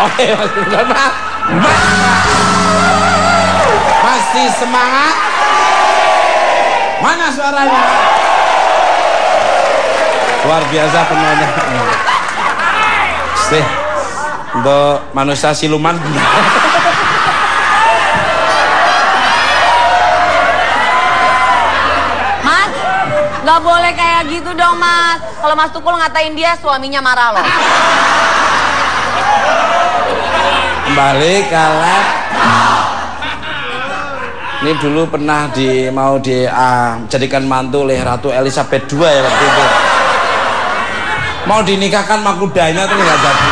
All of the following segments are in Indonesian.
Oke, Mas. Masih semangat? Mana suaranya? Luar biasa penanya. Sih, untuk manusia siluman. Mas, nggak boleh kayak gitu dong, Mas. Kalau Mas Tukul ngatain dia, suaminya marah loh. Kembali kalah. Ini dulu pernah mau dijadikan mantu oleh Ratu Elizabeth II ya waktu itu. Mau dinikahkan mahkudanya tapi nggak jadi.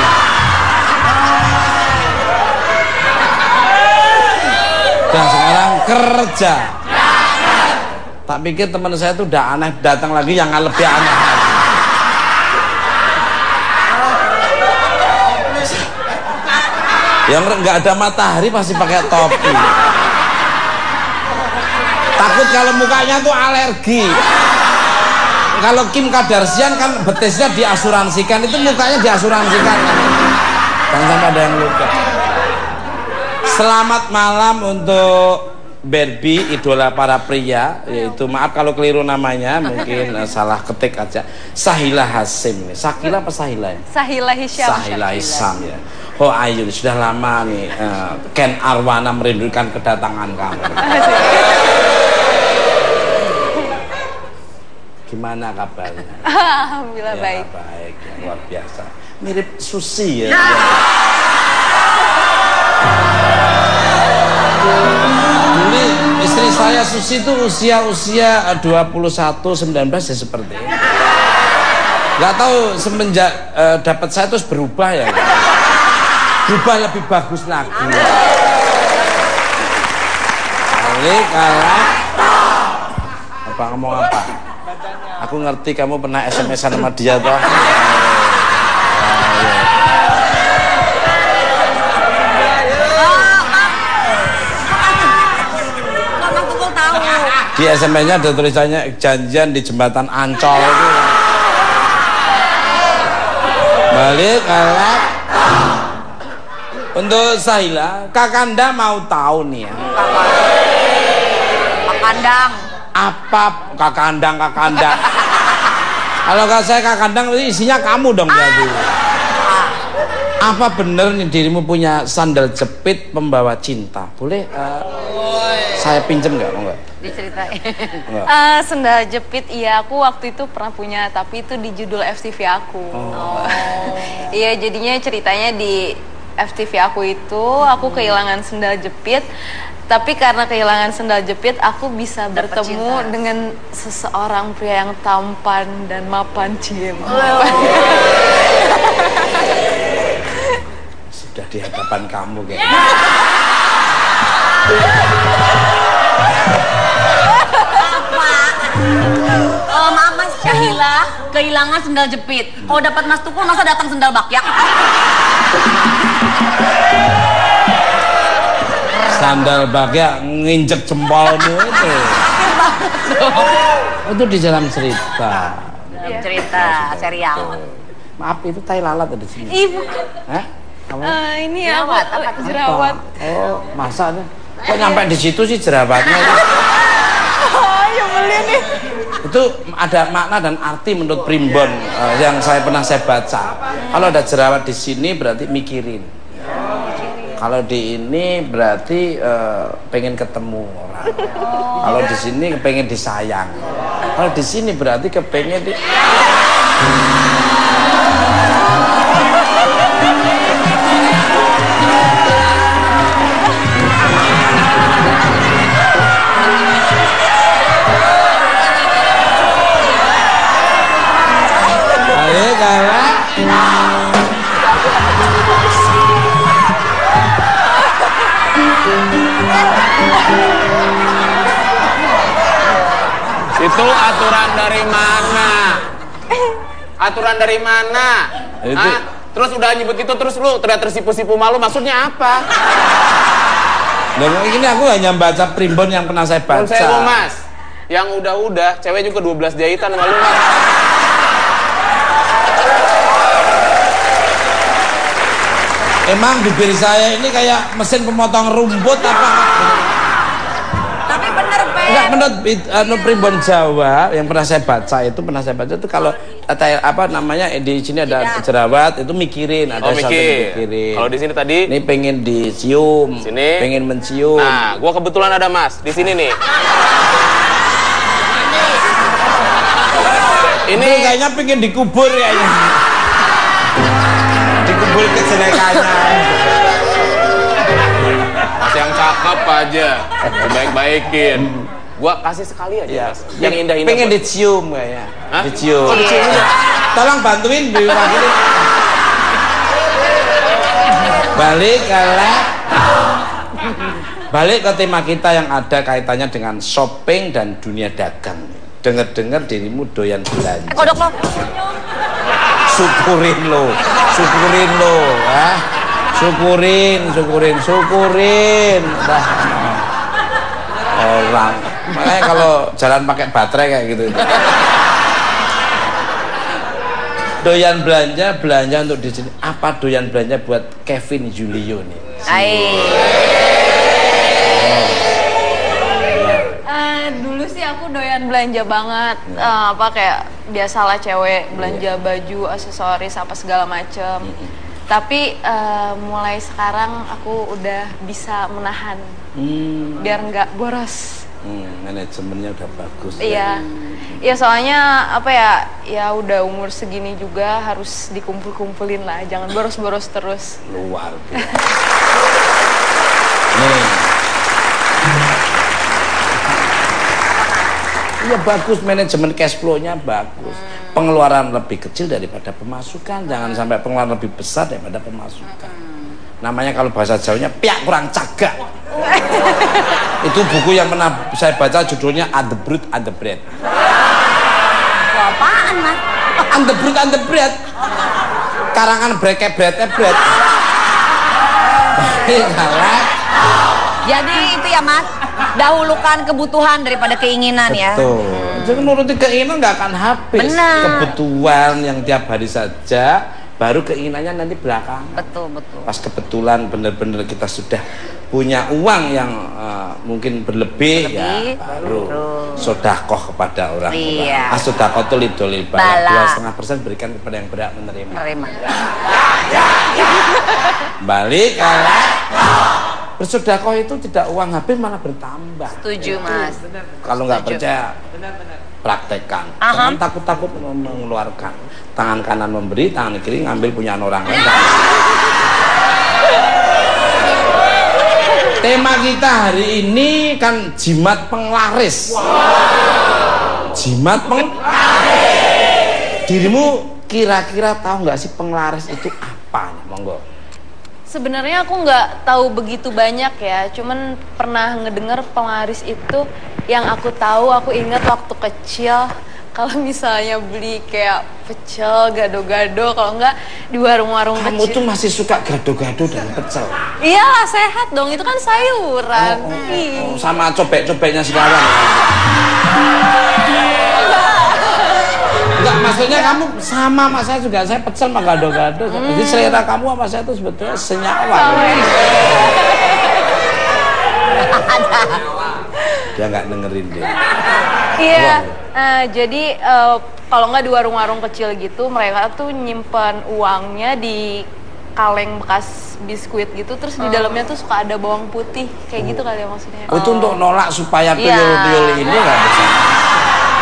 Dan sekarang kerja. Tak pikir teman saya itu udah aneh, datang lagi yang lebih aneh. Yang nggak ada matahari pasti pakai topi. Takut kalau mukanya tuh alergi. Kalau Kim Kardashian kan betisnya diasuransikan, itu mukanya diasuransikan. Jangan sampai ada yang luka. Selamat malam untuk Barbie, idola para pria, yaitu maaf kalau keliru namanya, mungkin salah ketik aja. Sahila Hasim. Sakila apa Sahila ya? Sahila Hisyam. Sahila Hisyam ya. Oh Ayu, sudah lama nih Ken Arwana merindukan kedatangan kamu. Gimana kabarnya? Alhamdulillah ya, baik. Baik, ya, luar biasa. Mirip Susi ya. Dulu istri saya Susi itu usia 21-19 ya seperti ini. Gak tahu semenjak dapat saya terus berubah ya. Berubah lebih bagus lagi. Kali kalah. Apa ngomong apa? Aku ngerti kamu pernah SMS-an sama dia toh. Di SMS-nya ada tulisannya janjian di jembatan Ancol itu. Balik kalah. Untuk Sahila, Kakanda mau tahu nih ya. Kakandang. Apa kakandang? Kalau nggak saya kakandang isinya kamu dong berarti. Apa bener nih dirimu punya sandal jepit pembawa cinta? Boleh saya pinjem nggak? Mau nggak? Diceritain. Sendal jepit, iya aku waktu itu pernah punya, tapi itu di judul FTV aku. Iya, jadinya ceritanya di FTV aku itu aku kehilangan sendal jepit. Tapi karena kehilangan sendal jepit, aku bisa bertemu dengan seseorang pria yang tampan dan mapan. Sudah di hadapan kamu kayaknya. Maaf Mas, Sahila kehilangan sendal jepit. Kalau dapat Mas Tukul, masa datang sendal bakyak? Sandal bakyak nginjek jempolmu itu. Itu di dalam cerita. Dalam cerita serial. Maaf, itu tai lalat ada di sini. Ibu. Hah? Ini jerawat, jerawat. Oh, masa nih? Kok nyampe di situ sih jerawatnya itu? Oh, ya beli nih. Itu ada makna dan arti menurut Primbon yang saya baca. Kalau ada jerawat di sini berarti mikirin. Kalau di ini berarti pengen ketemu orang. Kalau di sini pengen disayang. Kalau di sini berarti kepengen di. Ayo kalah. Itu aturan dari mana? Aturan dari mana? Itu. Terus udah nyebut itu terus lu terlihat tersipu-sipu malu, maksudnya apa? Dan ini aku hanya baca Primbon yang pernah saya baca. Saya mau Mas, yang udah-udah, cewek juga 12 jahitan sama lu Mas. Emang bibir saya ini kayak mesin pemotong rumput apa? Tapi bener, Pe. Enggak, menurut primbon Jawa yang pernah saya baca itu kalau apa namanya di sini ada jerawat itu mikirin, ada satu mikirin. Kalau di sini tadi ini pengen dicium, sini pengen mencium. Nah, gua kebetulan ada Mas di sini nih. Ini kayaknya pengen dikubur kayaknya. Dikubur kejelekannya. Mas yang cakep aja, baik-baikin. Gua kasih sekali aja, Ya, Mas. Yang indah-indah. pengen dicium kayaknya. Hah? Dicium. Oh, dicium aja. Tolong bantuin diwakili. Balik ke tema kita yang ada kaitannya dengan shopping dan dunia dagang. Dengar-dengar dirimu doyan belanja. Kodok lo. Syukurin lo, ya. Syukurin. Dah. Orang. Makanya kalau jalan pakai baterai kayak gitu. Doyan belanja untuk di sini. Apa doyan belanja buat Kevin Julio nih? Dulu sih aku doyan belanja banget, apa kayak biasalah cewek belanja baju, aksesoris apa segala macem. Tapi mulai sekarang aku udah bisa menahan biar nggak boros. Manajemennya udah bagus. Iya, ya soalnya apa ya udah umur segini juga harus dikumpul-kumpulin lah, jangan boros-boros terus. Luar biasa. Nih. Iya bagus, manajemen cash flow-nya bagus. Pengeluaran lebih kecil daripada pemasukan, jangan sampai pengeluaran lebih besar daripada pemasukan. Namanya kalau bahasa Jawanya piak kurang cagak. Itu buku yang pernah saya baca judulnya And the Brute and the Bread. Apaan, Mas? And the Brute and the Bread. Karangan breke brete bread. Jadi itu ya, Mas. Dahulukan kebutuhan daripada keinginan ya. Betul. Jadi nuruti keinginan nggak akan habis. Benar. Kebutuhan yang tiap hari saja, baru keinginannya nanti belakangan. Betul. Pas kebetulan benar-benar kita sudah punya uang yang mungkin berlebih, ya baru sodakoh kepada orang tua. Iya. Sodakoh itu lidolil bala. 2,5% berikan kepada yang berhak menerima. Balik bersodakoh itu tidak uang habis malah bertambah. Setuju, Mas. Kalau nggak percaya, praktekkan. Jangan takut-takut mengeluarkan. Tangan kanan memberi, tangan kiri ngambil punya orang lain. Tema kita hari ini kan jimat penglaris. Jimat penglaris. Dirimu kira-kira tahu nggak sih penglaris itu apa? Monggo. Sebenarnya aku nggak tahu begitu banyak ya, cuman pernah ngedengar penglaris itu. Yang aku tahu, aku ingat waktu kecil kalau misalnya beli kayak pecel, gado-gado, kalau nggak di warung-warung kecil. Kamu tuh masih suka gado-gado dan pecel? Iyalah, sehat dong, itu kan sayuran. Sama cobek-cobeknya sekarang. Enggak, maksudnya kamu sama saya juga, saya pecel sama gado-gado. Jadi selera kamu sama saya tuh sebetulnya senyawa. Dia nggak dengerin deh. Iya, jadi kalau nggak di warung-warung kecil gitu, mereka tuh nyimpan uangnya di kaleng bekas biskuit gitu, terus di dalamnya tuh suka ada bawang putih, kayak gitu kali ya maksudnya. Itu untuk nolak supaya tuyul-tuyul ini nggak bisa.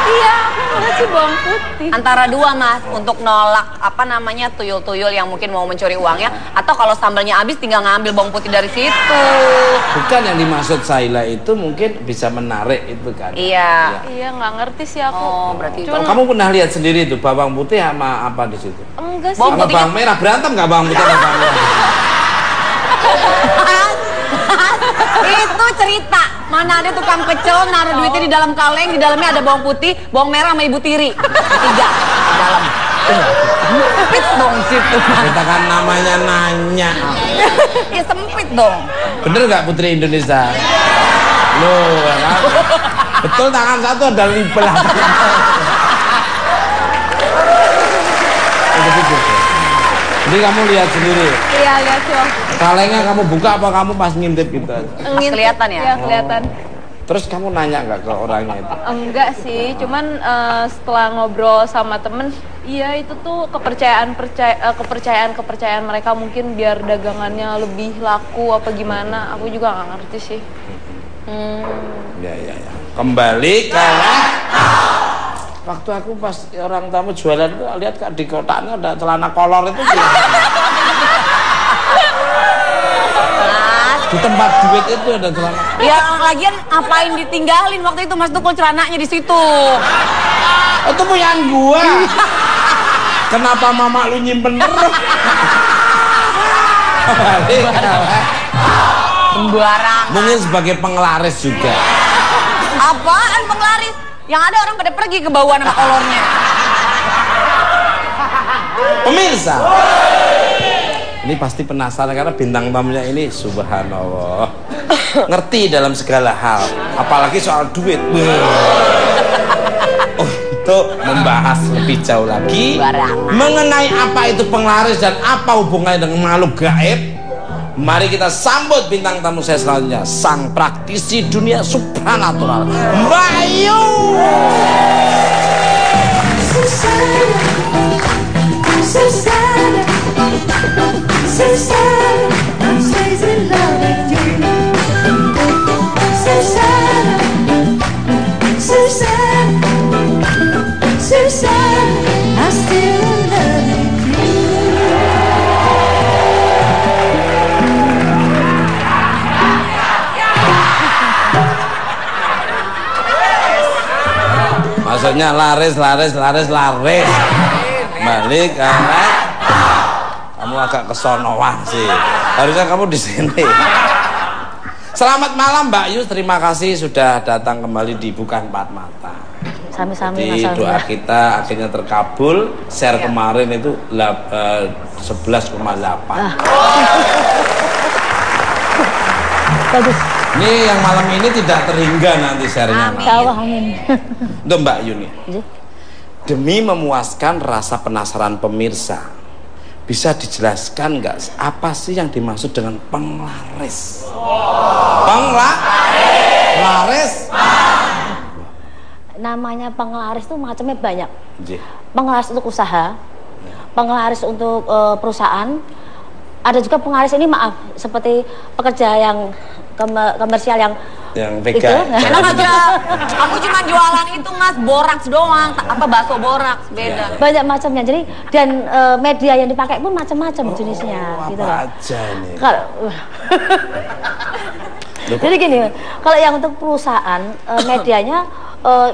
Iya, aku ngeliat sih bawang putih. Antara dua, Mas, untuk nolak apa namanya tuyul-tuyul yang mungkin mau mencuri uangnya, atau kalau sambalnya habis tinggal ngambil bawang putih dari situ. Bukan yang dimaksud Saila itu mungkin bisa menarik itu kan? Iya. Iya, nggak ngerti sih aku. Oh, berarti Cuman, Kamu pernah lihat sendiri tuh bawang putih sama apa di situ? enggak sih. Bawang Sama putihnya- bawang merah, berantem nggak bawang putih sama bawang merah? Itu cerita. Mana ada tukang pecel naruh duitnya di dalam kaleng, di dalamnya ada bawang putih, bawang merah sama ibu tiri. Tiga di dalam. Sempit dong situ. Kita kan namanya nanya. Ya sempit dong. Bener nggak Putri Indonesia? Loh, kan? Betul, tangan satu ada di belakang. Jadi kamu lihat sendiri. Iya, lihat sih. Kalengnya kamu buka apa kamu pas ngintip gitu aja? Kelihatan ya? Iya, kelihatan. Terus kamu nanya nggak ke orangnya itu? Enggak sih, cuman setelah ngobrol sama temen, iya itu tuh kepercayaan mereka mungkin biar dagangannya lebih laku apa gimana, aku juga nggak ngerti sih. Ya. Kembali karena waktu aku pas orang tamu jualan itu lihat di kotaknya ada celana kolor itu. Di tempat duit itu ada celana. Ya lagian ngapain ditinggalin waktu itu Mas Tukul celananya di situ? Itu punyaan gua. Kenapa mama lu nyimpen terus? Sembarang. Mungkin sebagai penglaris juga. Apaan penglaris? Yang ada orang pada pergi ke bawah sama kolornya. Pemirsa, ini pasti penasaran karena bintang tamunya ini subhanallah ngerti dalam segala hal, apalagi soal duit. Untuk membahas lebih jauh lagi mengenai apa itu penglaris dan apa hubungannya dengan makhluk gaib, mari kita sambut bintang tamu saya selanjutnya, sang praktisi dunia supranatural, Mbak Ayu. Maksudnya laris. Balik karena kamu agak kesonoan sih. Harusnya kamu di sini. Selamat malam Mbak Yu, terima kasih sudah datang kembali di Bukan Empat Mata. Sami-sami. Jadi doa kita akhirnya terkabul. Share kemarin itu 11,8. Bagus. Ini yang malam ini tidak terhingga nanti share-nya. Amin. Untuk Mbak Yu nih. Demi memuaskan rasa penasaran pemirsa, bisa dijelaskan nggak apa sih yang dimaksud dengan penglaris? Penglaris? Namanya penglaris itu macamnya banyak. Penglaris untuk usaha, penglaris untuk perusahaan, ada juga penglaris ini seperti pekerja yang komersial yang VK. Enak aja. Aku cuma jualan itu Mas, boraks doang, bakso boraks, beda. Banyak macamnya. Jadi dan media yang dipakai pun macam-macam jenisnya gitu loh. Aja nih. Jadi gini, kalau yang untuk perusahaan medianya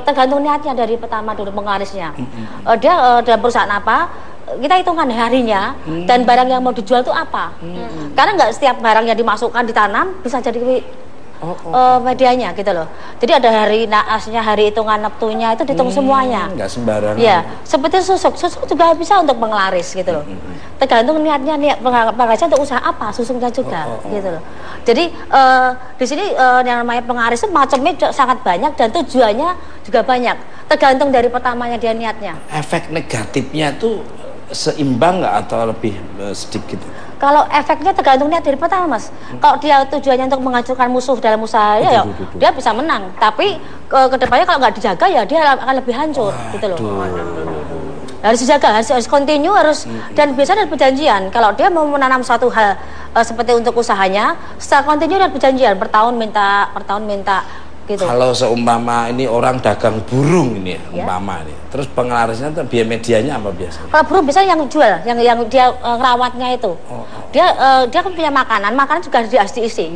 tergantung niatnya dari pertama dulu penglarisnya. Dia dalam perusahaan apa? Kita hitungkan harinya dan barang yang mau dijual itu apa. Karena nggak setiap barang yang dimasukkan ditanam bisa jadi medianya gitu loh. Jadi ada hari naasnya, hari hitungan neptunya itu dihitung semuanya. Nggak sembarangan. Ya, seperti susuk juga bisa untuk penglaris gitu loh. Tergantung niatnya, niat penglarisnya untuk usaha apa, susuknya juga gitu loh. Jadi di sini yang namanya penglaris itu macamnya sangat banyak dan tujuannya juga banyak. Tergantung dari pertamanya dia niatnya. Efek negatifnya itu seimbang nggak atau lebih sedikit? Kalau efeknya tergantung niat dari pertama Mas. Kalau dia tujuannya untuk menghancurkan musuh dalam usahanya, ya dia bisa menang. Tapi kedepannya kalau nggak dijaga ya dia akan lebih hancur gitu loh. Harus dijaga, harus continue, dan biasanya ada perjanjian. Kalau dia mau menanam suatu hal seperti untuk usahanya, secara continue dan perjanjian per tahun minta gitu. Kalau seumpama ini orang dagang burung ini umpama ini, terus penglarisnya itu biaya medianya apa biasanya? Kalau burung biasanya yang jual, yang dia ngerawatnya itu, dia kan punya makanan juga harus diisi.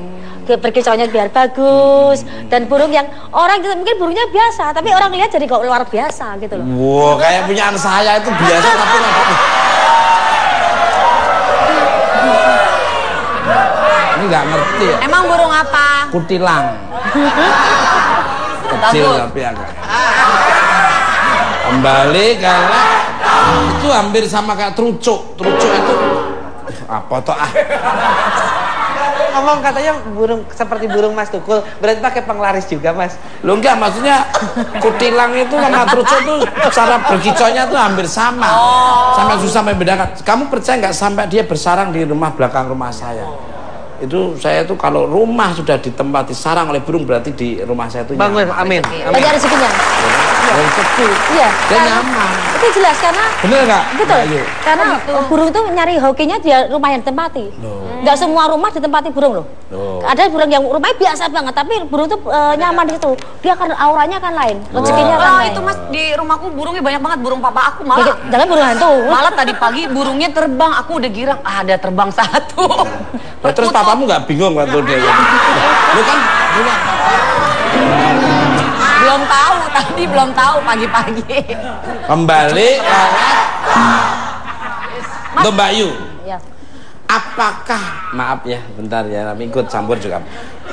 Berkicaunya biar bagus, dan burung yang orang gitu, mungkin burungnya biasa, tapi orang lihat jadi kok luar biasa gitu loh. Wow, kayak punyaan saya itu biasa tapi ini nggak ngerti. Emang burung apa? Kutilang. Kecil tapi agak. Kembali karena itu hampir sama kayak trucuk. Trucuk itu apa toh ngomong katanya burung seperti burung Mas Tukul, berarti pakai penglaris juga Mas? Lo enggak, maksudnya kutilang itu sama truco tuh cara berkicaunya tuh hampir sama. Sampai susah membedakan. Kamu percaya nggak sampai dia bersarang di rumah belakang rumah saya? Itu saya tuh kalau rumah sudah ditempati sarang oleh burung berarti di rumah saya itu Bangun, nyaman. amin. Banyak rezekinya. Rezeki. Iya. Dan nyaman. Itu jelas karena Bener nggak? betul. Mbak Ayu? Karena burung itu nyari hokinya di rumah yang ditempati. Nggak semua rumah ditempati burung loh. Ada burung yang rumahnya biasa banget, tapi burung itu nyaman di situ. Dia kan auranya kan lain, rezekinya kan lain. Itu Mas, di rumahku burungnya banyak banget, burung papa aku malah. Jangan burung hantu. Malah tadi pagi burungnya terbang, aku udah girang, ada terbang satu. Nah, terus papamu nggak bingung waktu dia lu kan Belum tahu, tadi belum tahu pagi-pagi. kembali untuk Mbak Yu. Ya. Apakah, maaf ya, bentar ya, ikut campur juga.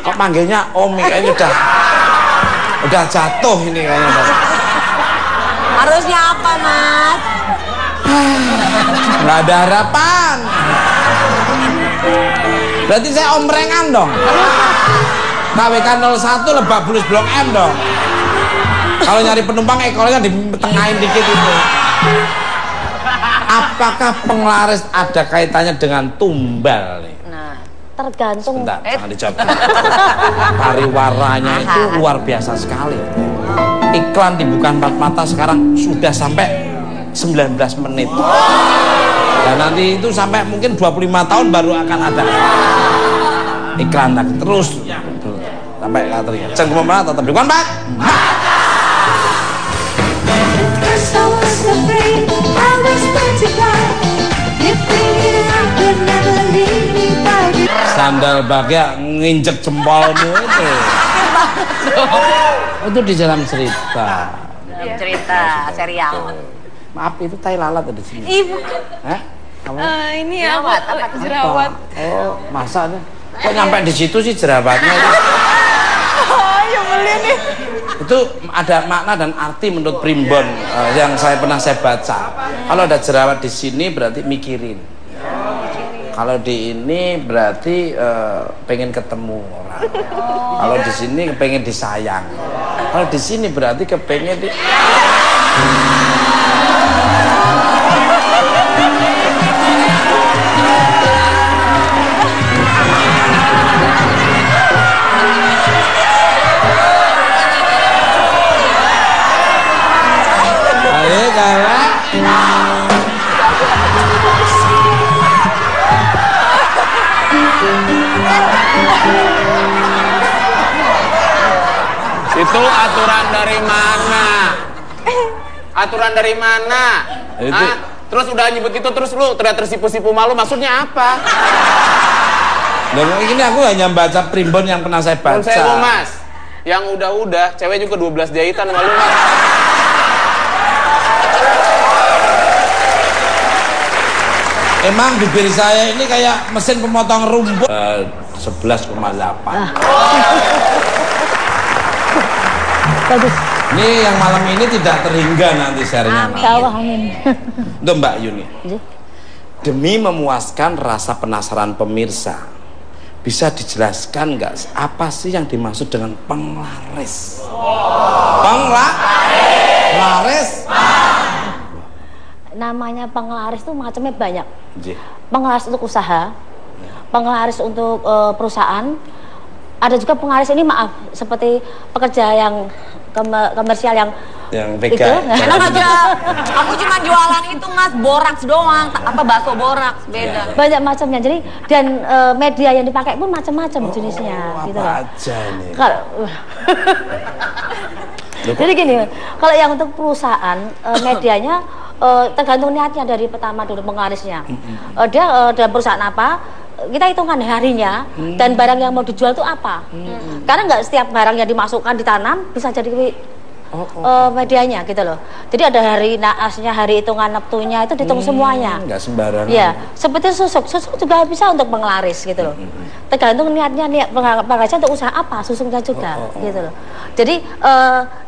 Kok panggilnya Om, kayaknya udah jatuh ini kayaknya. Harusnya apa, Mas? Nggak ada harapan. Berarti saya omrengan dong. KWK 01 Lebak Bulus Blok M dong. Kalau nyari penumpang ekornya ditengahin dikit itu. Apakah penglaris ada kaitannya dengan tumbal nih? Nah, tergantung. Bentar, jangan dijawab. Pariwaranya itu luar biasa sekali. Iklan dibuka empat mata sekarang sudah sampai 19 menit. Dan nanti itu sampai mungkin 25 tahun baru akan ada iklan lagi terus sampai katernya. Jangan kemana tetap di Pak. Sandal bahagia nginjek jempolmu itu. Itu di dalam cerita. Dalam cerita serial. Maaf, itu tai lalat ada di sini. Ibu. Hah? Apa? Ini apa? Jerawat. Oh, masa nih? Kok nyampe di situ sih jerawatnya itu? Oh, ya beli nih. Itu ada makna dan arti menurut primbon yang saya baca. Kalau ada jerawat di sini berarti mikirin. Kalau di ini berarti pengen ketemu orang. Kalau di sini pengen disayang. Kalau di sini berarti kepengen di Ayo kalah. Itu aturan dari mana? Aturan dari mana? Itu. Hah? Terus udah nyebut itu terus lu teriak tersipu-sipu malu, maksudnya apa? Dan ini aku hanya baca primbon yang pernah saya baca. Saya Mas, yang udah-udah, cewek juga 12 jahitan sama lu Mas. Emang bibir saya ini kayak mesin pemotong rumput. 11,8. Bagus. Ini yang malam ini tidak terhingga nanti share-nya. Amin. Untuk Mbak Yuni. Iya. Demi memuaskan rasa penasaran pemirsa, bisa dijelaskan nggak apa sih yang dimaksud dengan penglaris? Penglaris. Namanya penglaris tuh macamnya banyak. Iya. Penglaris untuk usaha, penglaris untuk perusahaan. Ada juga penglaris ini maaf seperti pekerja yang komersial yang VK. itu. Enak aja. Aku cuma jualan itu Mas, boraks doang, apa bakso boraks, beda. Banyak macamnya. Jadi dan media yang dipakai pun macam-macam jenisnya gitu loh. Apa aja nih? Kalau jadi gini, kalau yang untuk perusahaan medianya tergantung niatnya dari pertama dulu penglarisnya. Dia dalam perusahaan apa, kita hitungkan harinya dan barang yang mau dijual itu apa. Karena nggak setiap barang yang dimasukkan ditanam bisa jadi medianya gitu loh. Jadi ada hari naasnya, hari hitungan neptunya itu dihitung semuanya. Nggak sembarangan. Ya, seperti susuk juga bisa untuk penglaris gitu loh. Tergantung niatnya, niat penglarisnya untuk usaha apa, susuknya juga gitu loh. Jadi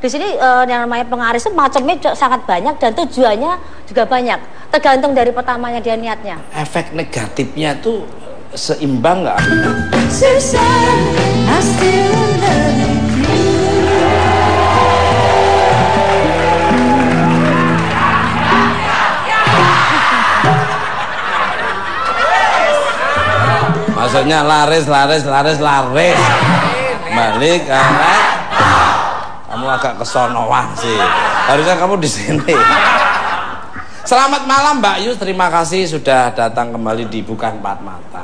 di sini yang namanya penglaris itu macamnya sangat banyak dan tujuannya juga banyak. Tergantung dari pertamanya dia niatnya. Efek negatifnya tuh seimbang nggak? Maksudnya laris. Balik, kamu agak kesonoan sih. Harusnya kamu di sini. Selamat malam Mbak Yus, terima kasih sudah datang kembali di Bukan Empat Mata.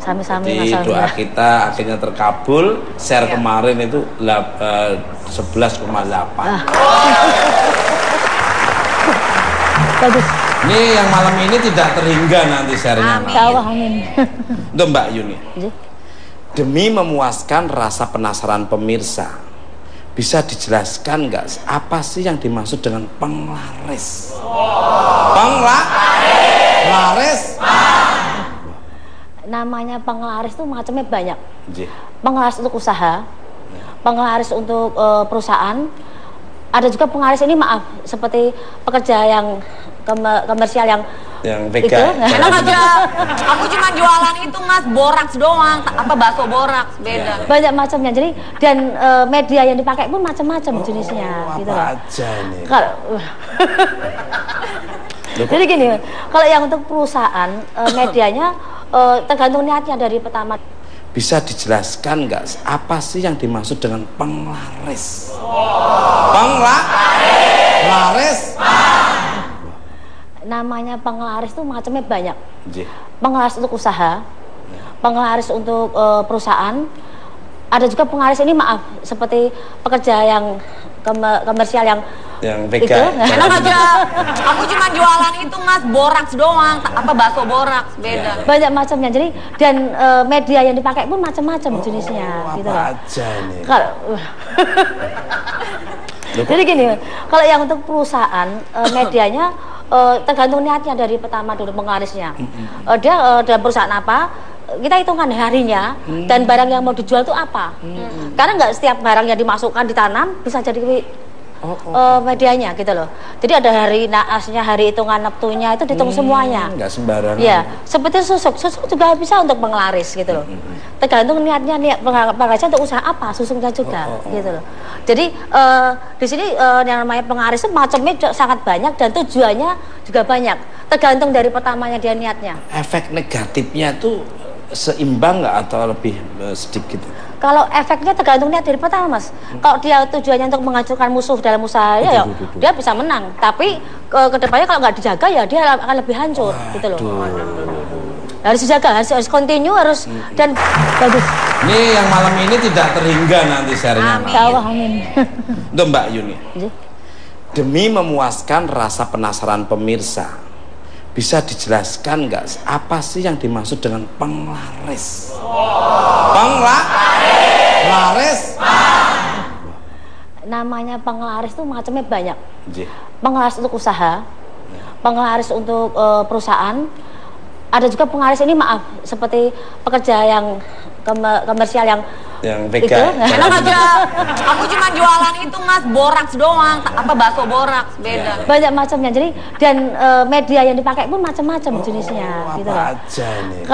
Sami-sami. Jadi doa kita akhirnya terkabul. Share kemarin itu 11,8. Bagus. Ini yang malam ini tidak terhingga nanti share-nya. Amin. Untuk Mbak Yuni. Demi memuaskan rasa penasaran pemirsa, bisa dijelaskan nggak apa sih yang dimaksud dengan penglaris? Penglaris? Namanya penglaris itu macamnya banyak. Penglaris untuk usaha, penglaris untuk perusahaan, ada juga penglaris ini seperti pekerja yang komersial yang vega. Enak aja. Aku cuma jualan itu Mas, boraks doang, bakso boraks, beda. Banyak macamnya. Jadi dan media yang dipakai pun macam-macam jenisnya gitu loh. Apa aja nih? Jadi gini, kalau yang untuk perusahaan medianya tergantung niatnya dari pertama. Bisa dijelaskan nggak apa sih yang dimaksud dengan penglaris? Penglaris? Namanya penglaris itu macamnya banyak. Penglaris untuk usaha, penglaris untuk perusahaan, ada juga penglaris ini seperti pekerja yang komersial yang vega. Enak aja. Aku cuma jualan itu Mas, boraks doang, bakso boraks, beda. Banyak macamnya. Jadi dan media yang dipakai pun macam-macam jenisnya gitu loh. Apa aja nih? Jadi gini, kalau yang untuk perusahaan medianya tergantung niatnya dari pertama dulu penglarisnya. Dia dalam perusahaan apa, kita hitungkan harinya dan barang yang mau dijual itu apa. Karena nggak setiap barang yang dimasukkan ditanam bisa jadi medianya gitu loh. Jadi ada hari naasnya, hari hitungan neptunya itu dihitung semuanya. Nggak sembarangan. Ya, seperti susuk juga bisa untuk penglaris gitu loh. Tergantung niatnya, niat penglarisnya untuk usaha apa, susuknya juga gitu loh. Jadi di sini yang namanya penglaris itu macamnya sangat banyak dan tujuannya juga banyak. Tergantung dari pertamanya dia niatnya. Efek negatifnya tuh seimbang nggak atau lebih sedikit? Kalau efeknya tergantung niat dari pertama Mas. Kalau dia tujuannya untuk menghancurkan musuh dalam usaha ya dia bisa menang. Tapi kedepannya kalau nggak dijaga ya dia akan lebih hancur gitu loh. Harus dijaga, harus continue, harus dan bagus. Ini yang malam ini tidak terhingga nanti share-nya. Amin. Untuk Mbak Yuni. Demi memuaskan rasa penasaran pemirsa, bisa dijelaskan nggak apa sih yang dimaksud dengan penglaris? Penglaris? Namanya penglaris itu macamnya banyak. Penglaris untuk usaha, penglaris untuk perusahaan, ada juga penglaris ini seperti pekerja yang komersial yang vega. Enak aja. Aku cuma jualan itu Mas, boraks doang, bakso boraks, beda. Banyak macamnya. Jadi dan media yang dipakai pun macam-macam jenisnya gitu loh. Apa aja nih?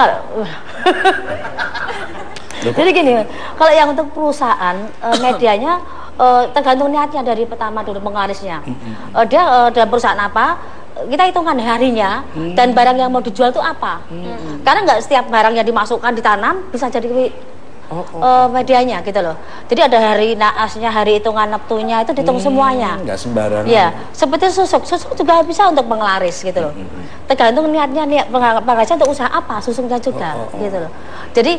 Jadi gini, kalau yang untuk perusahaan medianya tergantung niatnya dari pertama dulu penglarisnya. Dia dalam perusahaan apa, kita hitungkan harinya dan barang yang mau dijual itu apa. Karena nggak setiap barang yang dimasukkan ditanam bisa jadi medianya gitu loh. Jadi ada hari naasnya, hari hitungan neptunya itu dihitung semuanya. Nggak sembarangan. Ya, seperti susuk juga bisa untuk penglaris gitu loh. Tergantung niatnya, niat penglarisnya untuk usaha apa, susuknya juga gitu loh. Jadi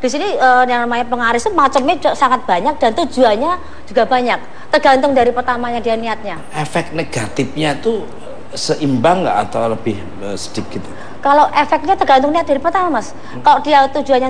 di sini yang namanya penglaris itu macamnya sangat banyak dan tujuannya juga banyak. Tergantung dari pertamanya dia niatnya. Efek negatifnya tuh seimbang nggak atau lebih sedikit? Kalau efeknya tergantung niat dari pertama Mas. Kalau dia tujuannya